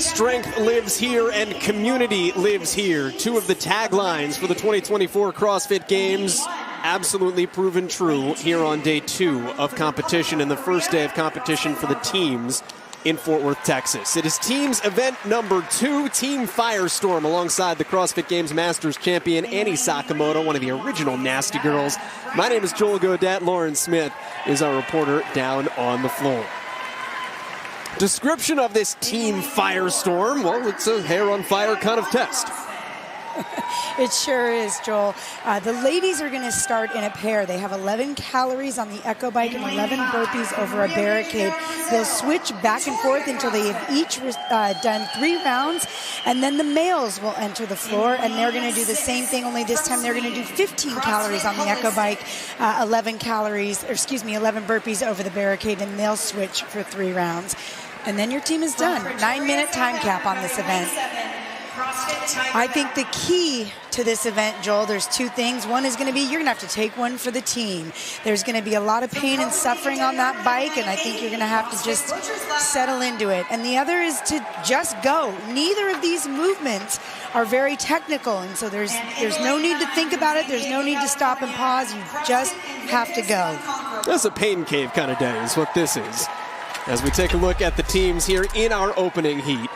Strength lives here and community lives here. Two of the taglines for the 2024 CrossFit Games absolutely proven true here on day 2 of competition and the first day of competition for the teams in Fort Worth, Texas. It is teams event number 2, Team Firestorm, alongside the CrossFit Games Masters champion Annie Sakamoto, one of the original Nasty Girls. My name is Joel Godet. Lauren Smith is our reporter down on the floor. Description of this Team Firestorm, well, it's a hair on fire kind of test. It sure is, Joel. The ladies are going to start in a pair. They have 11 calories on the Echo Bike and 11 burpees over a barricade. They'll switch back and forth until they have each done 3 rounds, and then the males will enter the floor, and they're going to do the same thing, only this time they're going to do 15 calories on the Echo Bike, 11 burpees over the barricade, and they'll switch for 3 rounds. And then your team is done. 9-minute time cap on this event. I think the key to this event, Joel, there's 2 things. One is going to be you're going to have to take one for the team. There's going to be a lot of pain and suffering on that bike, and I think you're going to have to just settle into it. And the other is to just go. Neither of these movements are very technical, and so there's no need to think about it. There's no need to stop and pause. You just have to go. That's a pain cave kind of day is what this is. As we take a look at the teams here in our opening heat.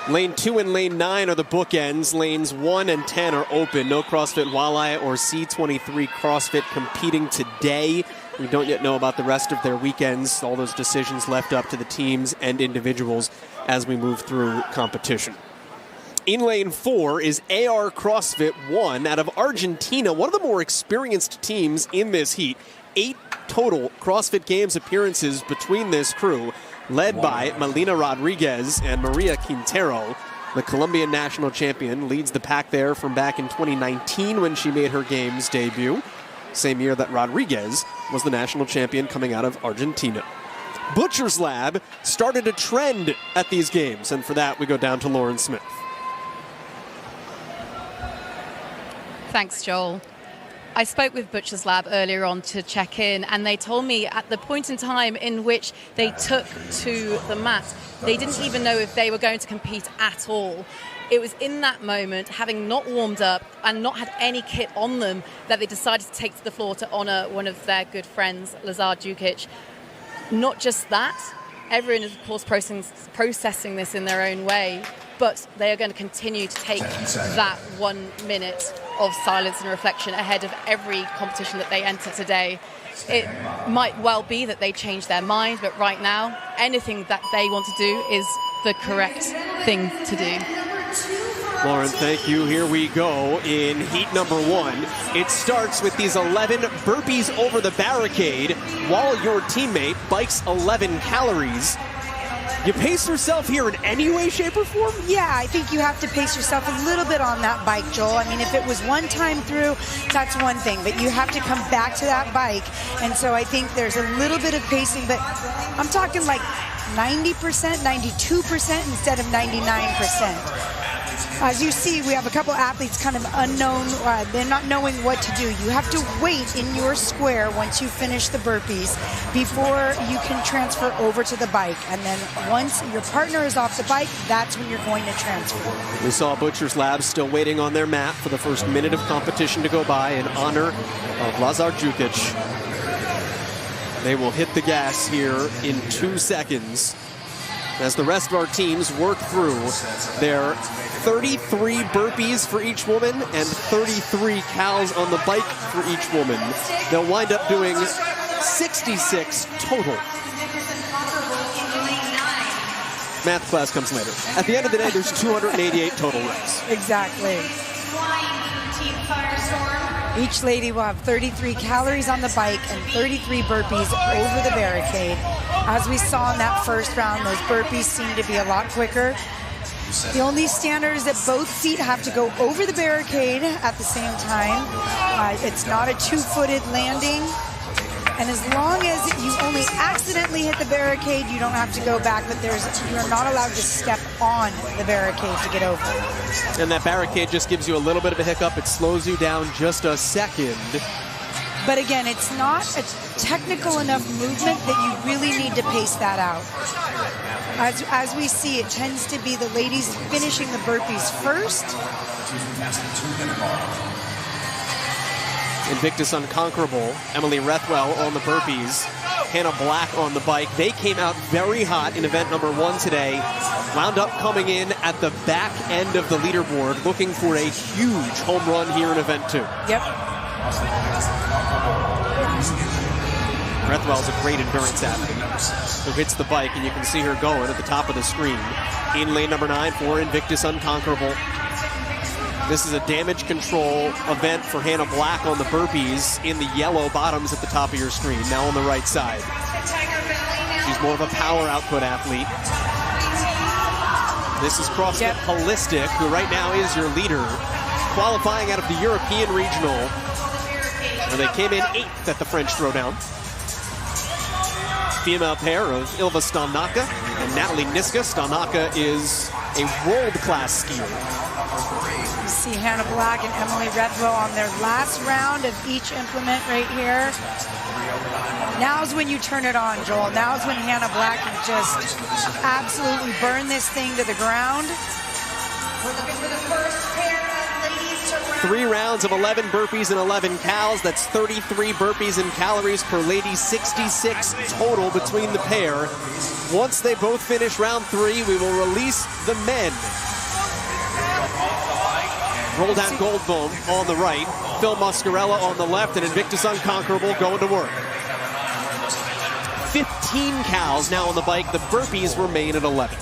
Lane 2 and lane 9 are the bookends. Lanes 1 and 10 are open. No CrossFit Walleye or C23 CrossFit competing today. We don't yet know about the rest of their weekends. All those decisions left up to the teams and individuals as we move through competition. In lane 4 is AR CrossFit 1 out of Argentina, one of the more experienced teams in this heat. 8 total CrossFit Games appearances between this crew, led by Melina Rodriguez and Maria Quintero. The Colombian national champion leads the pack there from back in 2019 when she made her Games debut, same year that Rodriguez was the national champion coming out of Argentina. Butcher's Lab started a trend at these games, and for that we go down to Lauren Smith. Thanks, Joel. I spoke with Butcher's Lab earlier on to check in, and they told me at the point in time in which they took to the mat, they didn't even know if they were going to compete at all. It was in that moment, having not warmed up and not had any kit on them, that they decided to take to the floor to honour one of their good friends, Lazar Djukic. Not just that, everyone is of course processing this in their own way, but they are going to continue to take that 1 minute of silence and reflection ahead of every competition that they enter today. It might well be that they change their mind, but right now, anything that they want to do is the correct thing to do. Lauren, thank you. Here we go in heat number 1. It starts with these 11 burpees over the barricade while your teammate bikes 11 calories. You pace yourself here in any way, shape, or form? Yeah, I think you have to pace yourself a little bit on that bike, Joel. I mean, if it was one time through, that's one thing, but you have to come back to that bike. And so I think there's a little bit of pacing, but I'm talking like 90%, 92% instead of 99%. As you see, we have a couple athletes kind of unknown. They're not knowing what to do. You have to wait in your square once you finish the burpees before you can transfer over to the bike. And then once your partner is off the bike, that's when you're going to transfer. We saw Butcher's Lab still waiting on their mat for the first minute of competition to go by in honor of Lazar Djukic. They will hit the gas here in 2 seconds as the rest of our teams work through their 33 burpees for each woman and 33 cals on the bike for each woman. They'll wind up doing 66 total. Math class comes later. At the end of the day, there's 288 total reps. Exactly. Each lady will have 33 calories on the bike and 33 burpees over the barricade. As we saw in that first round, those burpees seem to be a lot quicker. The only standard is that both feet have to go over the barricade at the same time. It's not a 2-footed landing. And as long as you only accidentally hit the barricade, you don't have to go back, but you're not allowed to step on the barricade to get over. And that barricade just gives you a little bit of a hiccup. It slows you down just a second. But again, it's not a technical enough movement that you really need to pace that out. As we see, it tends to be the ladies finishing the burpees first. Invictus Unconquerable, Emily Rethwell on the burpees, Hannah Black on the bike. They came out very hot in event number 1 today. Wound up coming in at the back end of the leaderboard, looking for a huge home run here in event 2. Yep. Rethwell's a great endurance athlete who hits the bike, and you can see her going at the top of the screen. In lane number 9 for Invictus Unconquerable. This is a damage control event for Hannah Black on the burpees in the yellow bottoms at the top of your screen, now on the right side. She's more of a power output athlete. This is CrossFit Holistic, who right now is your leader, qualifying out of the European Regional, where they came in 8th at the French Throwdown. Female pair of Ilva Stalnaka and Natalie Niska. Stalnaka is a world-class skier. You see Hannah Black and Emily Rethwell on their last round of each implement right here. Now's when you turn it on, Joel. Now's when Hannah Black can just absolutely burn this thing to the ground. We're looking for the first pair of ladies to round. 3 rounds of 11 burpees and 11 cows. That's 33 burpees and calories per lady, 66 total between the pair. Once they both finish round 3, we will release the men. Roll down Goldbaum on the right, Phil Muscarella on the left, and Invictus Unconquerable going to work. 15 cows now on the bike. The burpees remain at 11.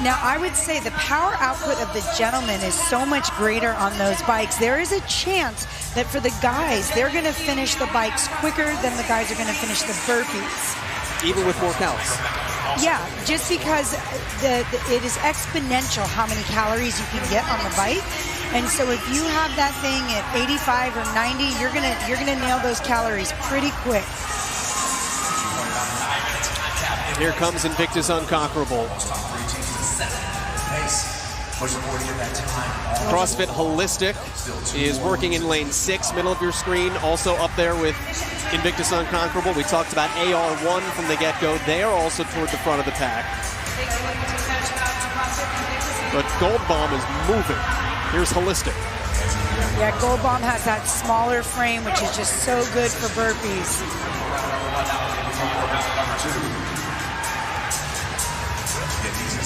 Now, I would say the power output of the gentlemen is so much greater on those bikes. There is a chance that for the guys, they're going to finish the bikes quicker than the guys are going to finish the burpees. Even with more cows. Yeah, just because it is exponential how many calories you can get on the bike. And so if you have that thing at 85 or 90, you're gonna nail those calories pretty quick. Here comes Invictus Unconquerable. CrossFit Holistic is working in lane 6, middle of your screen. Also up there with Invictus Unconquerable. We talked about AR1 from the get-go. They are also toward the front of the pack. But Goldbaum is moving. Here's Holistic. Yeah, Goldbaum has that smaller frame, which is just so good for burpees.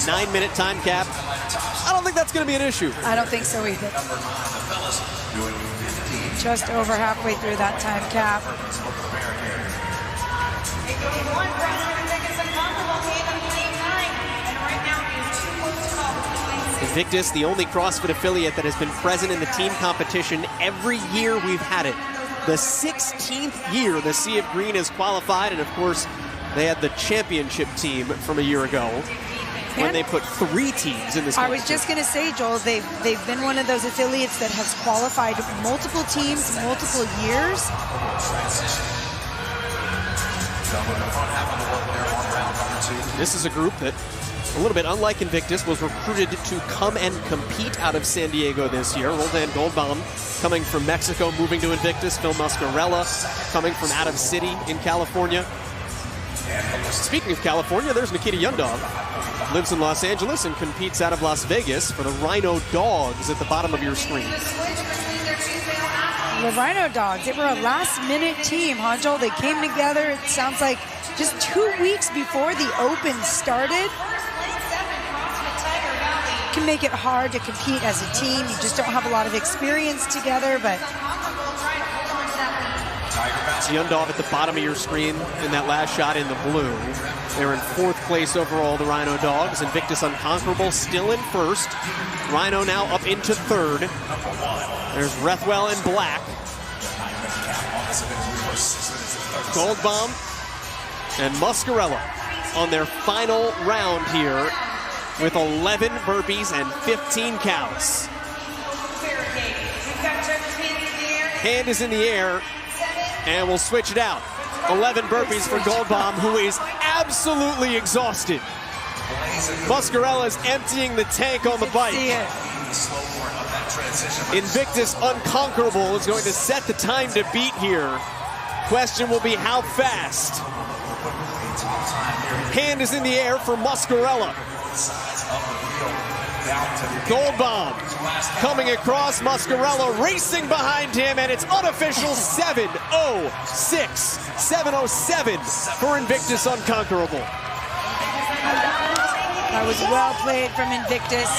9-minute time cap. I don't think that's going to be an issue. I don't think so either. Just over halfway through that time cap. Invictus, the only CrossFit affiliate that has been present in the team competition every year we've had it. The 16th year the Sea of Green has qualified, and of course, they had the championship team from a year ago when they put 3 teams in this competition. I was just going to say, Joel, they've been one of those affiliates that has qualified multiple teams, multiple years. This is a group that, a little bit unlike Invictus, was recruited to come and compete out of San Diego this year. Roldan Goldbaum coming from Mexico, moving to Invictus. Phil Muscarella coming from out of city in California. Speaking of California, there's Nikita Yundov. Lives in Los Angeles and competes out of Las Vegas for the Rhino Dogs at the bottom of your screen. The Rhino Dogs, they were a last-minute team, huh, Joel? They came together, it sounds like, just 2 weeks before the Open started. It can make it hard to compete as a team. You just don't have a lot of experience together, but... Yundov at the bottom of your screen in that last shot in the blue. They're in 4th place overall, the Rhino Dogs. Invictus Unconquerable still in 1st. Rhino now up into 3rd. There's Rethwell in black. Goldbaum and Muscarella on their final round here with 11 burpees and 15 cows. Hand is in the air, and we'll switch it out. 11 burpees for Goldbaum, who is absolutely exhausted. Muscarella is emptying the tank on the bike. Invictus Unconquerable is going to set the time to beat here. Question will be how fast. Hand is in the air for Muscarella. Gold bomb coming across, Muscarella racing behind him, and it's unofficial 7:06. 7:07 for Invictus Unconquerable. That was well played from Invictus.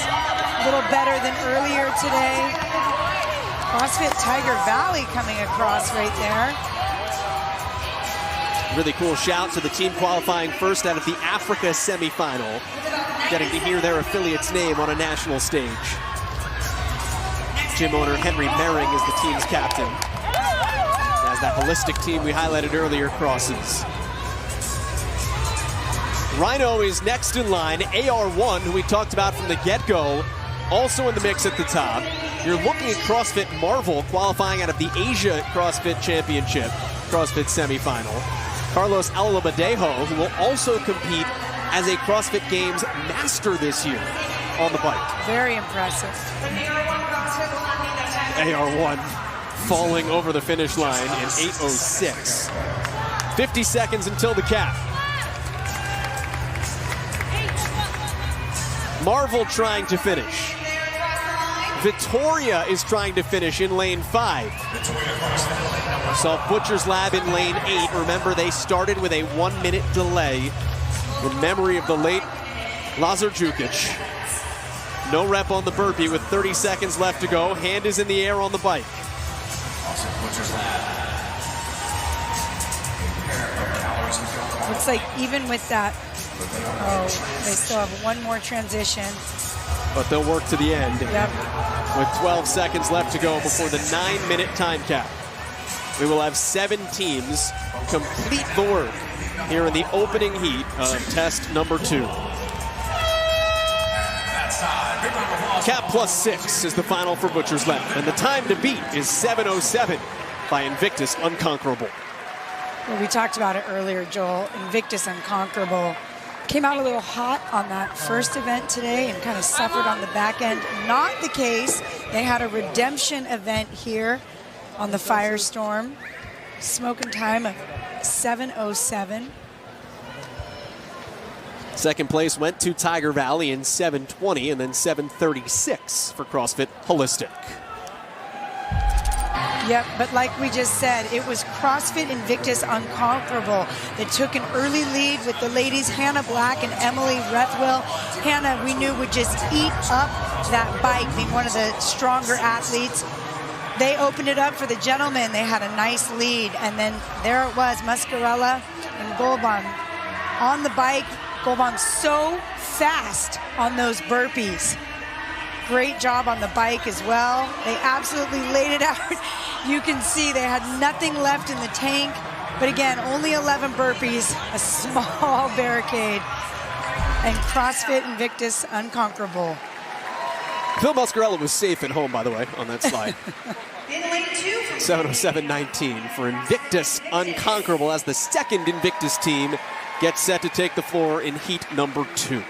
A little better than earlier today. CrossFit Tiger Valley coming across right there. Really cool shout to the team qualifying first out of the Africa semifinal, getting to hear their affiliate's name on a national stage. Gym owner Henry Mering is the team's captain, as that holistic team we highlighted earlier crosses. Rhino is next in line. AR1, who we talked about from the get-go, also in the mix at the top. You're looking at CrossFit Marvel qualifying out of the Asia CrossFit Championship, CrossFit semifinal. Carlos Alabadejo, who will also compete as a CrossFit Games master this year on the bike. Very impressive. AR1 falling over the finish line in 8:06. 50 seconds until the cap. Marvel trying to finish. Victoria is trying to finish in lane 5. Saw Butcher's Lab in lane 8. Remember, they started with a 1-minute delay in memory of the late Lazar Jukic. No rep on the burpee with 30 seconds left to go. Hand is in the air on the bike. Looks like even with that, they still have one more transition. But they'll work to the end. Yep. With 12 seconds left to go before the 9-minute time cap. We will have 7 teams complete the work here in the opening heat of test number 2. Cap plus 6 is the final for Butcher's Lab, and the time to beat is 7:07 by Invictus Unconquerable. Well, we talked about it earlier, Joel. Invictus Unconquerable came out a little hot on that first event today and kind of suffered on the back end. Not the case. They had a redemption event here on the Firestorm. Smoking time of 7:07. Second place went to Tiger Valley in 7:20, and then 7:36 for CrossFit Holistic. Yep, but like we just said, it was CrossFit Invictus Unconquerable that took an early lead with the ladies, Hannah Black and Emily Rethwell. Hannah, we knew, would just eat up that bike, being one of the stronger athletes. They opened it up for the gentlemen. They had a nice lead, and then there it was, Muscarella and Golban on the bike. Golban so fast on those burpees. Great job on the bike as well. They absolutely laid it out. You can see they had nothing left in the tank. But again, only 11 burpees, a small barricade. And CrossFit Invictus Unconquerable. Phil Muscarella was safe at home, by the way, on that slide. 7:07.19 for Invictus Unconquerable as the second Invictus team gets set to take the floor in heat number 2.